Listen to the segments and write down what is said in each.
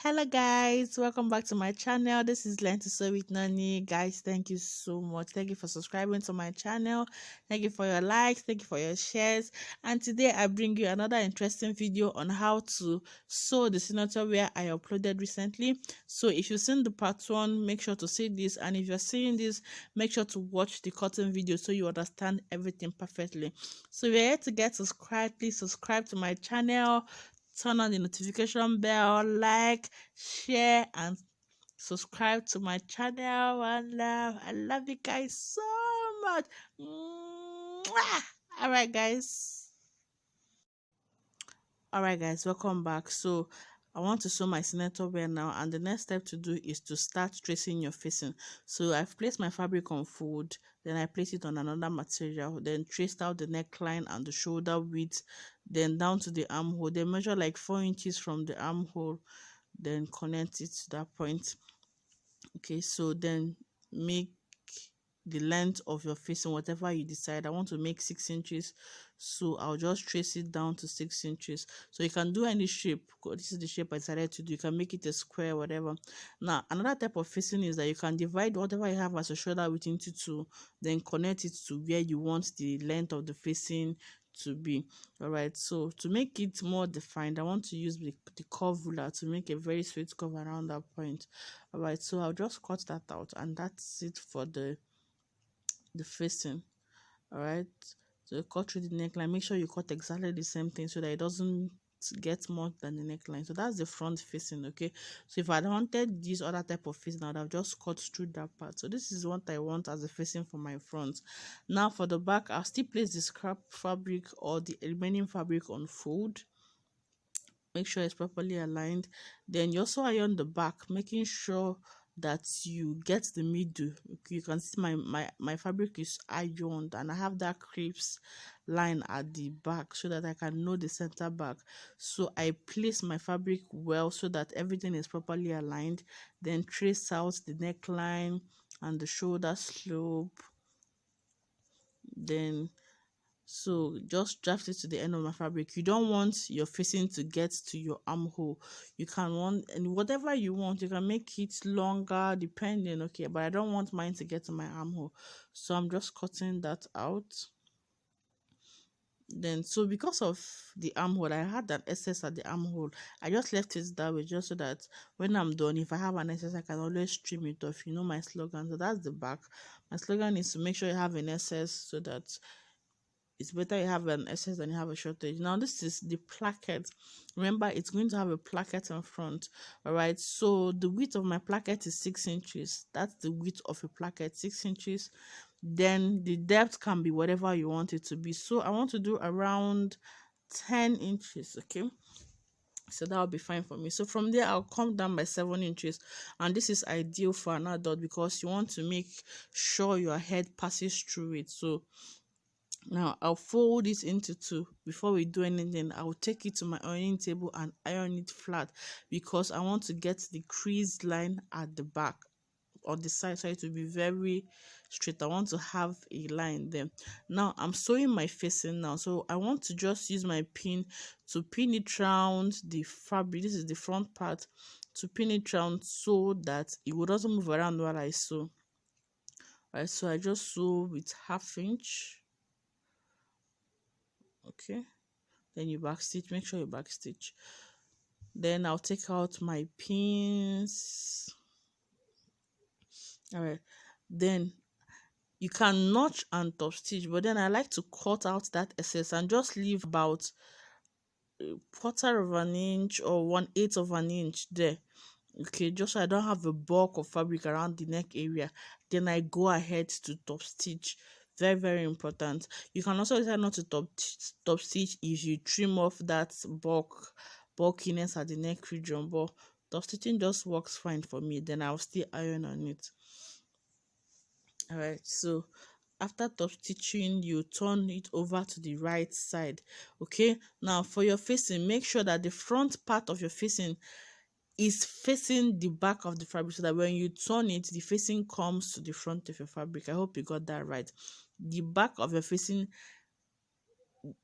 Hello guys, welcome back to my channel. This is Learn to Sew with Nani. Guys, thank you so much. Thank you for subscribing to my channel. Thank you for your likes. Thank you for your shares. And today I bring you another interesting video on how to sew the signature wear I uploaded recently. So if you've seen the part 1, make sure to see this, and if you're seeing this, make sure to watch the cutting video so you understand everything perfectly. So if you're here to get subscribed, please subscribe to my channel, turn on the notification bell, like, share, and subscribe to my channel. One love. I love you guys so much. Mwah! All right, guys. Welcome back. So I want to sew my senator wear now, and the next step to do is to start tracing your facing. So I've placed my fabric on fold, then I place it on another material, then traced out the neckline and the shoulder width, then down to the armhole. Then measure like 4 inches from the armhole, then connect it to that point. Okay, so then make the length of your facing whatever you decide. I want to make 6 inches, so I'll just trace it down to 6 inches. So you can do any shape. This is the shape I decided to do. You can make it a square, whatever. Now another type of facing is that you can divide whatever you have as a shoulder width into 2, then connect it to where you want the length of the facing to be. All right, so to make it more defined, I want to use the curve ruler to make a very straight curve around that point. All right, so I'll just cut that out, and that's it for the facing. All right, so cut through the neckline. Make sure you cut exactly the same thing so that it doesn't get more than the neckline. So that's the front facing. Okay, so if I wanted this other type of facing, I would have just cut through that part. So this is what I want as a facing for my front. Now for the back, I'll still place the scrap fabric or the remaining fabric on fold. Make sure it's properly aligned. Then you also iron the back, making sure that you get the middle. You can see my fabric is ironed, and I have that creeps line at the back so that I can know the center back. So I place my fabric well so that everything is properly aligned, then trace out the neckline and the shoulder slope. Then so just draft it to the end of my fabric. You don't want your facing to get to your armhole. You can want, and whatever you want, you can make it longer depending. Okay, but I don't want mine to get to my armhole, so I'm just cutting that out. Then so because of the armhole, I had that excess at the armhole. I just left it that way just so that when I'm done, if I have an excess, I can always trim it off. You know my slogan. So that's the back. My slogan is to make sure you have an excess so that it's better you have an excess than you have a shortage. Now this is the placket. Remember, it's going to have a placket in front. All right, so the width of my placket is 6 inches. That's the width of a placket, 6 inches. Then the depth can be whatever you want it to be. So I want to do around 10 inches. Okay, so that'll be fine for me. So from there I'll come down by 7 inches, and this is ideal for an adult because you want to make sure your head passes through it. So now I'll fold it into 2. Before we do anything, I'll take it to my ironing table and iron it flat because I want to get the crease line at the back on the side, so it will be very straight. I want to have a line there. Now I'm sewing my facing now, so I want to just use my pin to pin it round the fabric. This is the front part, to pin it round so that it will not move around while I sew. Right, so I just sew with 1/2 inch. Okay, then you back stitch. Make sure you back stitch. Then I'll take out my pins. All right, then you can notch and top stitch, but then I like to cut out that excess and just leave about 1/4 of an inch or 1/8 of an inch there. Okay, just so I don't have a bulk of fabric around the neck area. Then I go ahead to top stitch. Very, very important. You can also decide not to top stitch if you trim off that bulkiness at the neck region, but top stitching just works fine for me. Then I'll still iron on it. All right, so after top stitching, you turn it over to the right side. Okay, now for your facing, make sure that the front part of your facing is facing the back of the fabric so that when you turn it, the facing comes to the front of your fabric. I hope you got that right. The back of your facing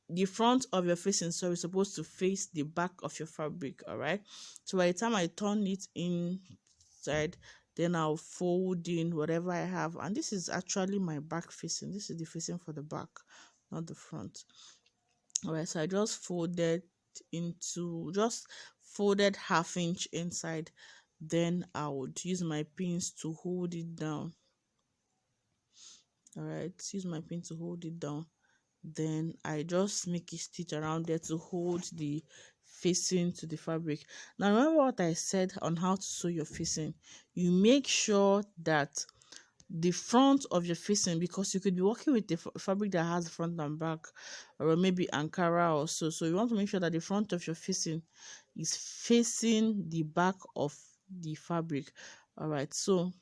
the front of your facing, so it's supposed to face the back of your fabric. All right, so by the time I turn it inside, then I'll fold in whatever I have, and this is actually my back facing. This is the facing for the back, not the front. All right, so I just folded half inch inside, then I would use my pins to hold it down. All right, use my pin to hold it down, then I just make a stitch around there to hold the facing to the fabric. Now remember what I said on how to sew your facing. You make sure that the front of your facing, because you could be working with the fabric that has front and back, or maybe Ankara or so you want to make sure that the front of your facing is facing the back of the fabric. All right, so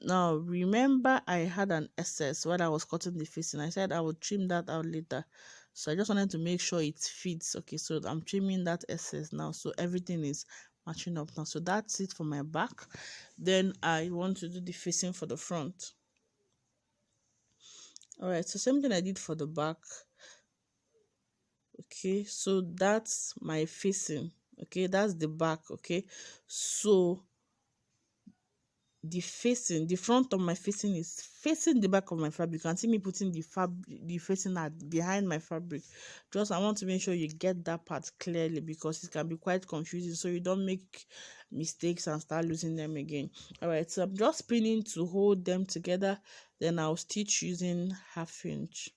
now remember I had an excess when I was cutting the facing. I said I would trim that out later, so I just wanted to make sure it fits. Okay, so I'm trimming that excess now, so everything is matching up now. So that's it for my back. Then I want to do the facing for the front. All right, so same thing I did for the back. Okay, so that's my facing. Okay, that's the back. Okay, so the front of my facing is facing the back of my fabric. You can see me putting the facing behind my fabric. Just I want to make sure you get that part clearly, because it can be quite confusing, so you don't make mistakes and start losing them again. All right, so I'm just pinning to hold them together, then I'll stitch using half inch.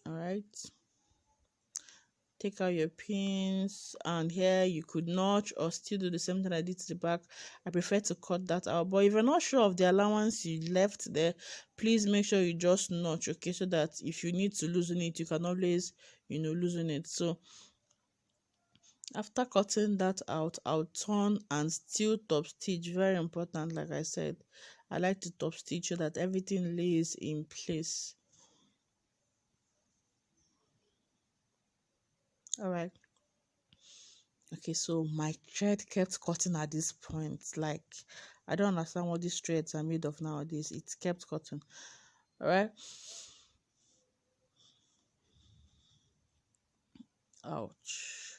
All right, take out your pins, and here you could notch or still do the same thing I did to the back. I prefer to cut that out, but if you're not sure of the allowance you left there, please make sure you just notch, okay, so that if you need to loosen it, you can always loosen it. So after cutting that out, I'll turn and still top stitch. Very important, like I said, I like to top stitch so that everything lays in place. All right, okay, so my thread kept cutting at this point. Like, I don't understand what these threads are made of nowadays. It kept cutting. All right, ouch.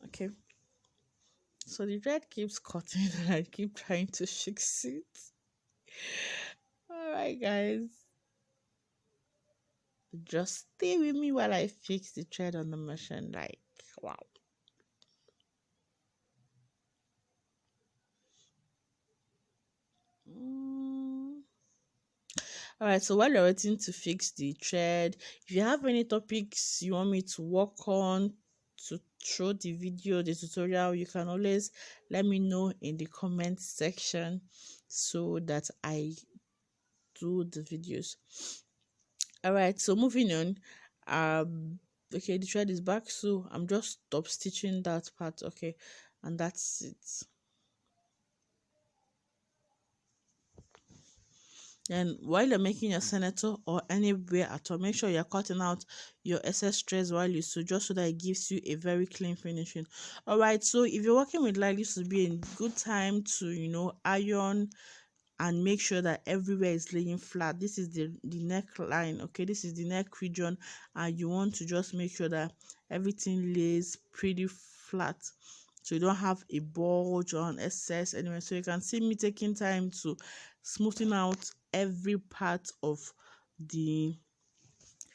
Okay, so the thread keeps cutting and I keep trying to fix it. All right, guys, just stay with me while I fix the thread on the machine. Like, wow. All right, so while you're waiting to fix the thread, if you have any topics you want me to work on to throw the video, the tutorial, you can always let me know in the comment section so that I do the videos. All right, so moving on. Okay, the thread is back, so I'm just top stitching that part. Okay, and that's it. And while you're making your senator or anywhere at all, make sure you're cutting out your excess threads while you sew, just so that it gives you a very clean finishing. All right, so if you're working with light, this would be a good time to iron and make sure that everywhere is laying flat. This is the neckline. Okay, this is the neck region, and you want to just make sure that everything lays pretty flat, so you don't have a bulge or an excess anyway. So you can see me taking time to smoothing out every part of the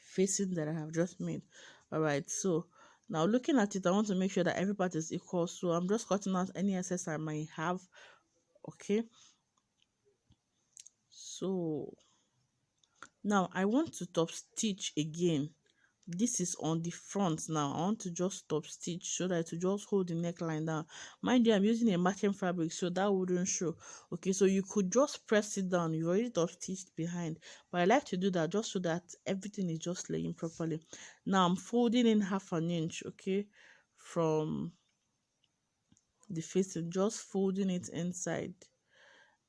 facing that I have just made. All right, so now looking at it, I want to make sure that every part is equal, so I'm just cutting out any excess I might have. Okay, so now I want to top stitch again. This is on the front. Now I want to just top stitch so that to just hold the neckline down. Mind you, I'm using a matching fabric, so that wouldn't show. Okay, so you could just press it down. You've already top stitched behind, but I like to do that just so that everything is just laying properly. Now I'm folding in half an inch, okay, from the facing, just folding it inside.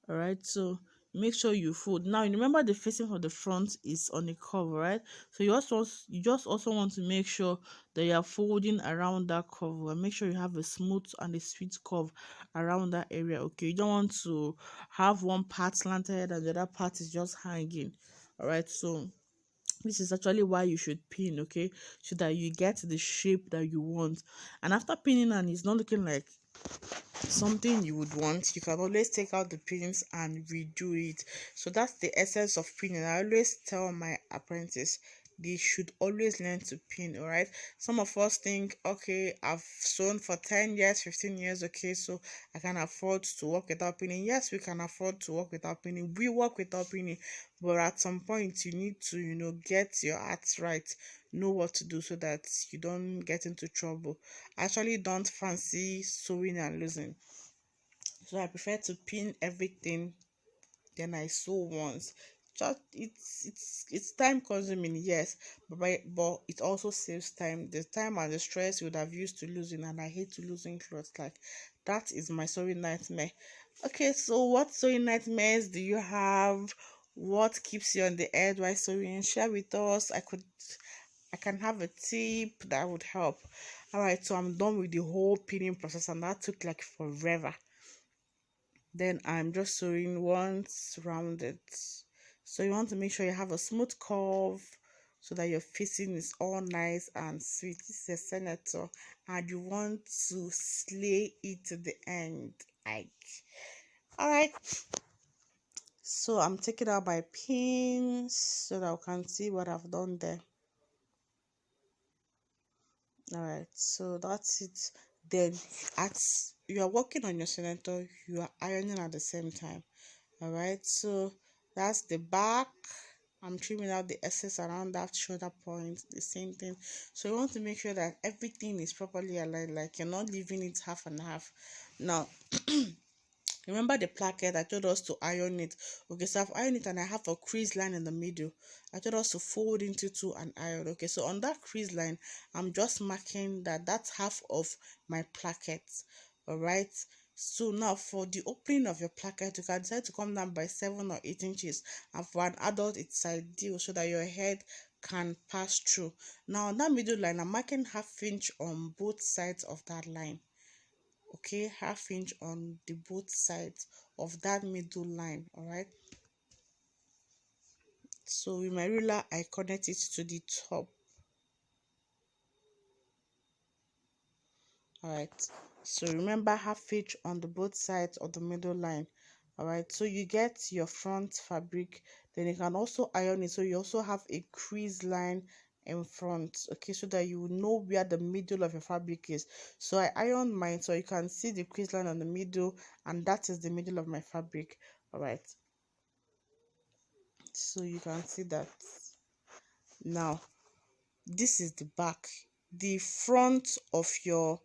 All right, so make sure you fold. Now, you remember the facing of the front is on the curve, right? So you just also want to make sure that you are folding around that curve, and make sure you have a smooth and a sweet curve around that area. Okay, you don't want to have one part slanted and the other part is just hanging. All right, so this is actually why you should pin, okay, so that you get the shape that you want. And after pinning and it's not looking like something you would want, you can always take out the pins and redo it. So that's the essence of pinning. I always tell my apprentice they should always learn to pin. All right, some of us think, okay, I've sewn for 10 years, 15 years, okay, so I can afford to work without pinning. Yes, we can afford to work without pinning, we work without pinning, but at some point you need to, get your arts right, know what to do so that you don't get into trouble. I actually don't fancy sewing and losing, so I prefer to pin everything, then I sew once. Just it's time consuming, yes, but it also saves time. The time and the stress you would have used to losing, and I hate to losing clothes. Like, that is my sewing nightmare. Okay, so what sewing nightmares do you have? What keeps you on the edge while sewing? Share with us. I can have a tip that would help. All right, so I'm done with the whole pinning process, and that took like forever. Then I'm just sewing once rounded. So you want to make sure you have a smooth curve so that your facing is all nice and sweet. This is a senator, and you want to slay it to the end. Like, all right, so I'm taking out my pins so that I can see what I've done there. All right, so that's it. Then, as you are working on your senator, you are ironing at the same time. All right, so that's the back. I'm trimming out the excess around that shoulder point, the same thing. So you want to make sure that everything is properly aligned, like you're not leaving it half and half. Now, remember the placket? I told us to iron it. Okay, so I've ironed it and I have a crease line in the middle. I told us to fold into two and iron. Okay, so on that crease line, I'm just marking that that's half of my placket. All right, so now for the opening of your placket, you can decide to come down by 7 or 8 inches, and for an adult it's ideal so that your head can pass through. Now on that middle line, I'm marking half inch on both sides of that line. Okay, half inch on the both sides of that middle line. All right, so with my ruler I connect it to the top. All right, so remember, half inch on the both sides of the middle line. All right, so you get your front fabric, then you can also iron it, so you also have a crease line in front, okay, so that you know where the middle of your fabric is. So I ironed mine so you can see the crease line on the middle, and that is the middle of my fabric. All right, so you can see that. Now this is the back. The front of your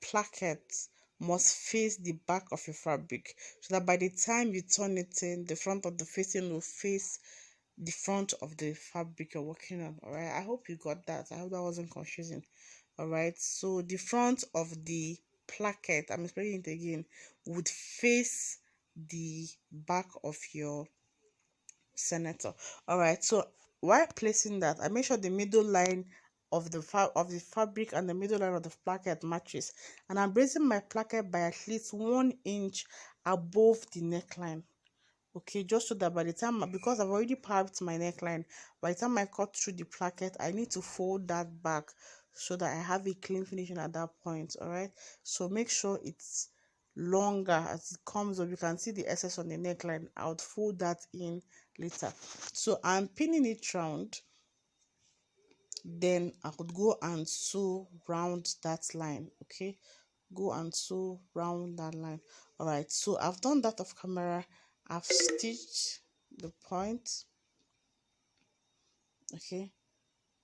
placket must face the back of your fabric, so that by the time you turn it in, the front of the facing will face the front of the fabric you're working on. All right, I hope you got that. I hope that wasn't confusing. All right, so the front of the placket, I'm explaining it again, would face the back of your senator. All right, so while placing that, I make sure the middle line of the fabric and the middle line of the placket matches, and I'm raising my placket by at least 1 inch above the neckline. Okay, just so that by the time, because I've already piped my neckline, by the time I cut through the placket, I need to fold that back so that I have a clean finishing at that point. All right, so make sure it's longer as it comes up. You can see the excess on the neckline. I'll fold that in later. So I'm pinning it round, then I could go and sew round that line. Okay, go and sew round that line. All right, so I've done that off camera. I've stitched the point. Okay,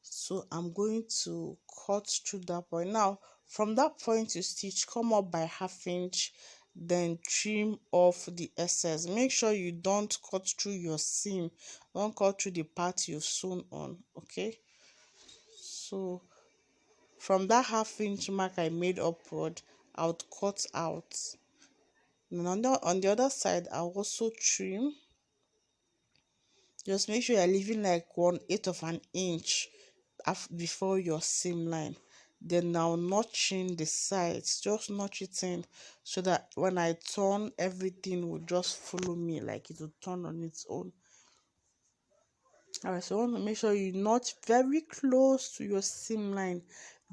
so I'm going to cut through that point. Now from that point you stitch, come up by half inch, then trim off the excess. Make sure you don't cut through your seam, don't cut through the part you've sewn on. Okay, so from that half inch mark I made upward, I would cut out. And on the other side I'll also trim. Just make sure you're leaving like 1/8 of an inch before your seam line. Then now notching the sides, just notch it in so that when I turn, everything will just follow me, like it will turn on its own. Alright, so I want to make sure you notch very close to your seam line,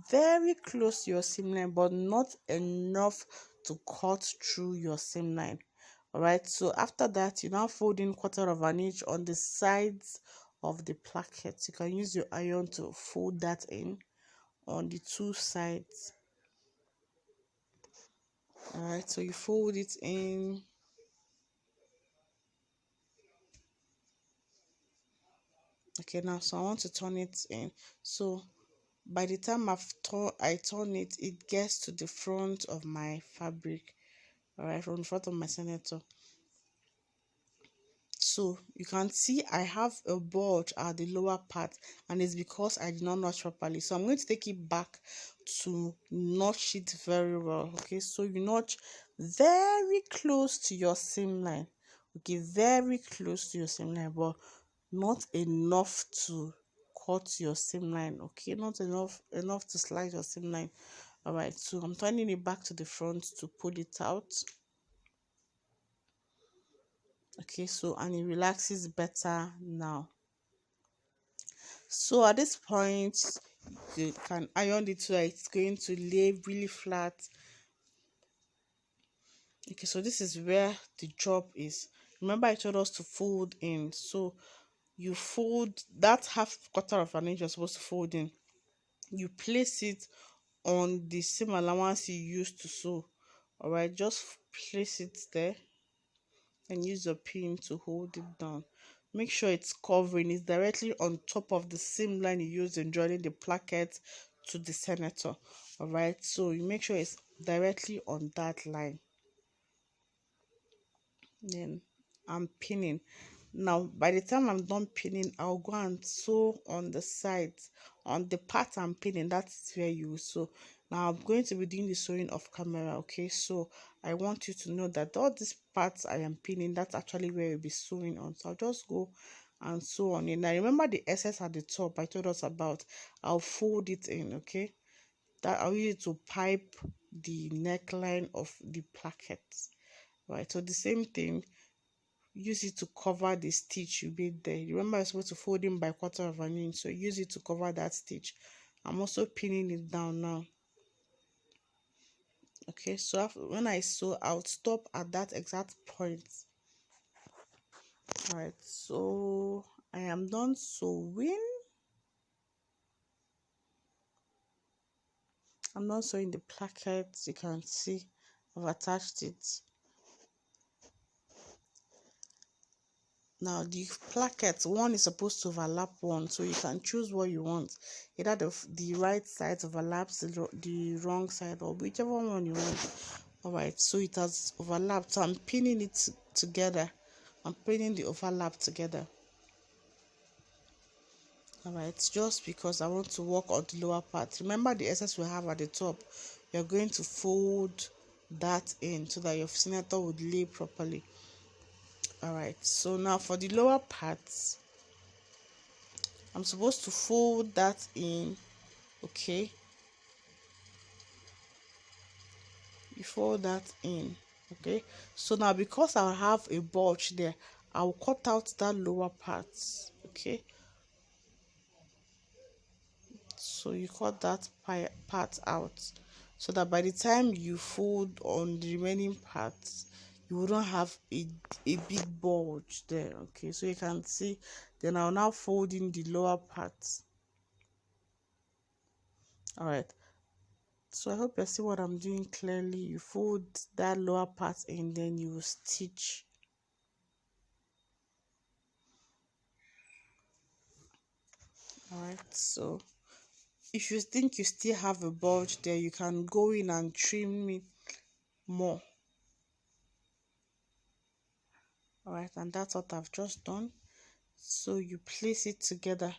very close to your seam line, but not enough to cut through your seam line. Alright, so after that, you now fold in 1/4 of an inch on the sides of the placket. You can use your iron to fold that in on the two sides. Alright, so you fold it in. Okay, now so I want to turn it in. So by the time I turn it, it gets to the front of my fabric. Alright, from the front of my senator. So you can see I have a bulge at the lower part, and it's because I did not notch properly. So I'm going to take it back to notch it very well. Okay, so you notch very close to your seam line. Okay, very close to your seam line, but not enough to cut your seam line. Okay, not enough to slide your seam line. All right, so I'm turning it back to the front to pull it out. Okay, so and it relaxes better now. So at this point, you can iron it so that it's going to lay really flat. Okay, so this is where the job is. Remember I told us to fold in, so you fold that 1/4 of an inch you're supposed to fold in. You place it on the seam allowance you used to sew. All right, just place it there and use your pin to hold it down. Make sure it's covering, it's directly on top of the seam line you used in joining the placket to the senator. All right, so you make sure it's directly on that line. Then I'm pinning. Now by the time I'm done pinning, I'll go and sew on the sides. On the part I'm pinning, that's where you sew. Now I'm going to be doing the sewing off camera. Okay, so I want you to know that all these parts I am pinning, that's actually where you'll be sewing on. So I'll just go and sew on it. Now remember the excess at the top I told us about, I'll fold it in. Okay, that I'll use it to pipe the neckline of the plackets. Right, so the same thing, use it to cover the stitch you made there. Remember you're supposed to fold in by 1/4 of an inch, so use it to cover that stitch. I'm also pinning it down now. Okay, so after, when I sew, I'll stop at that exact point. All right, so I am done sewing. I'm not sewing the plackets. You can see I've attached it. Now the plackets, one is supposed to overlap one, so you can choose what you want. Either the right side overlaps the wrong side, or whichever one you want. All right, so it has overlapped, so I'm pinning it together. I'm pinning the overlap together. All right, just because I want to work on the lower part. Remember the excess we have at the top, you're going to fold that in so that your senator would lay properly. All right, so now for the lower parts, I'm supposed to fold that in. Okay, you fold that in. Okay, so now because I have a bulge there, I'll cut out that lower part. Okay, so you cut that part out so that by the time you fold on the remaining parts, you wouldn't have a big bulge there. Okay, so you can see. Then I'll now fold in the lower parts. All right, so I hope you see what I'm doing clearly. You fold that lower part in, then you will stitch. All right, so if you think you still have a bulge there, you can go in and trim it more. All right, and that's what I've just done. So you place it together.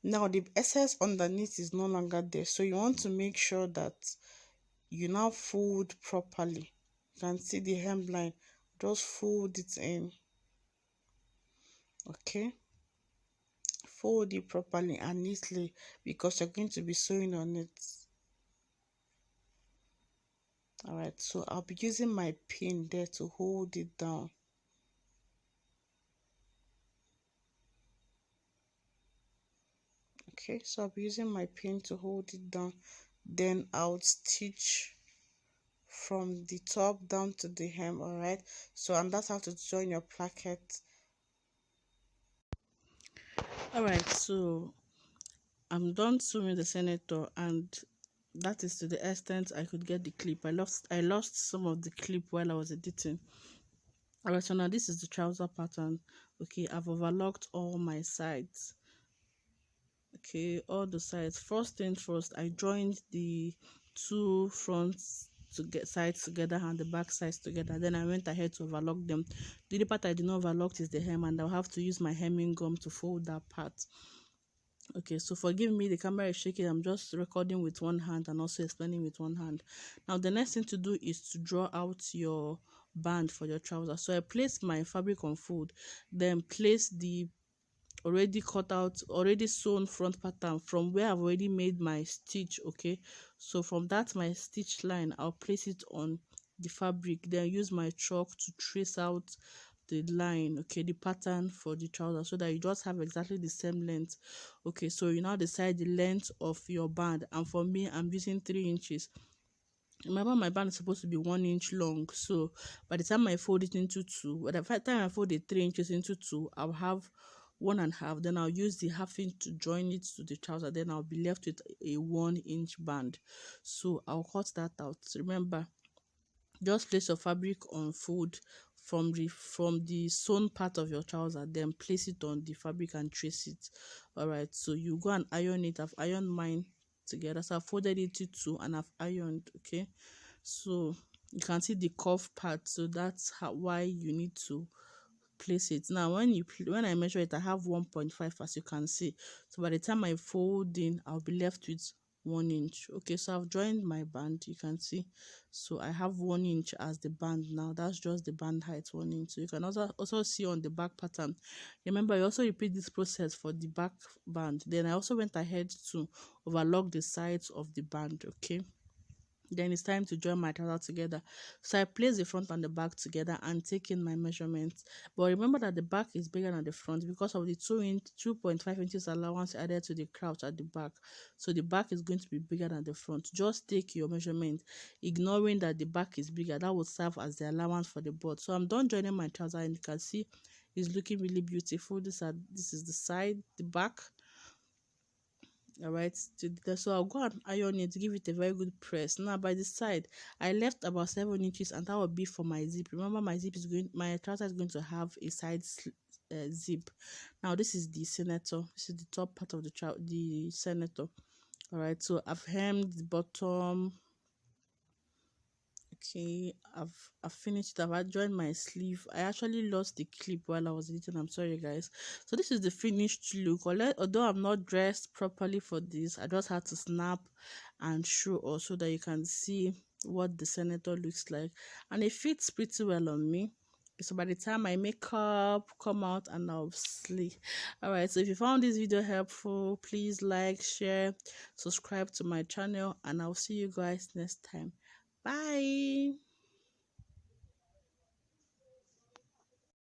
Now the excess underneath is no longer there, so you want to make sure that you now fold properly. You can see the hemline, just fold it in. Okay, fold it properly and neatly because you're going to be sewing on it. All right, so I'll be using my pin there to hold it down. Okay, so I'll be using my pin to hold it down. Then I'll stitch from the top down to the hem. All right, so and that's how to join your placket. All right, so I'm done sewing the senator, and that is to the extent I could get the clip. I lost some of the clip while I was editing. Alright, so now this is the trouser pattern. Okay, I've overlocked all my sides. Okay, all the sides. First thing first, I joined the two fronts to get sides together and the back sides together. Then I went ahead to overlock them. The only part I did not overlock is the hem, and I'll have to use my hemming gum to fold that part. Okay, so forgive me, the camera is shaking. I'm just recording with one hand and also explaining with one hand. Now the next thing to do is to draw out your band for your trouser. So I placed my fabric on fold, then place the already cut out, already sewn front pattern from where I've already made my stitch. Okay, so from that my stitch line, I'll place it on the fabric, then use my chalk to trace out the line, okay, the pattern for the trouser, so that you just have exactly the same length. Okay, so you now decide the length of your band, and for me, I'm using 3 inches. Remember, my band is supposed to be 1 inch long, so by the time I fold it into two, by the time I fold it 3 inches into two, I'll have 1.5. Then I'll use the half inch to join it to the trouser. Then I'll be left with a 1 inch band. So I'll cut that out. Remember, just place your fabric on fold from the sewn part of your trouser, then place it on the fabric and trace it. All right, so you go and iron it. I've ironed mine together, so I've folded it into two and I've ironed. Okay, so you can see the curve part, so that's why you need to place it. Now when I measure it, I have 1.5, as you can see. So by the time I fold in, I'll be left with 1 inch. Okay, so I've joined my band, you can see. So I have 1 inch as the band. Now that's just the band height, 1 inch. So you can also see on the back pattern. Remember, you also repeat this process for the back band. Then I also went ahead to overlock the sides of the band. Okay, then it's time to join my trouser together. So I place the front and the back together and take in my measurements. But remember that the back is bigger than the front because of the 2.5 inches allowance added to the crouch at the back. So the back is going to be bigger than the front. Just take your measurement, ignoring that the back is bigger. That will serve as the allowance for the board. So I'm done joining my trouser, and you can see it's looking really beautiful. This is the side, the back. All right, so I'll go and iron it, give it a very good press. Now by the side, I left about 7 inches, and that will be for my zip. Remember, my trouser is going to have a side zip. Now this is the senator. This is the top part of the senator. All right, so I've hemmed the bottom. Okay, I've finished it. I've joined my sleeve. I actually lost the clip while I was editing. I'm sorry, guys. So this is the finished look. Although I'm not dressed properly for this, I just had to snap and show also that you can see what the senator looks like, and it fits pretty well on me. So by the time my makeup come out, and I'll sleep. All right, so if you found this video helpful, please like, share, subscribe to my channel, and I'll see you guys next time. Bye.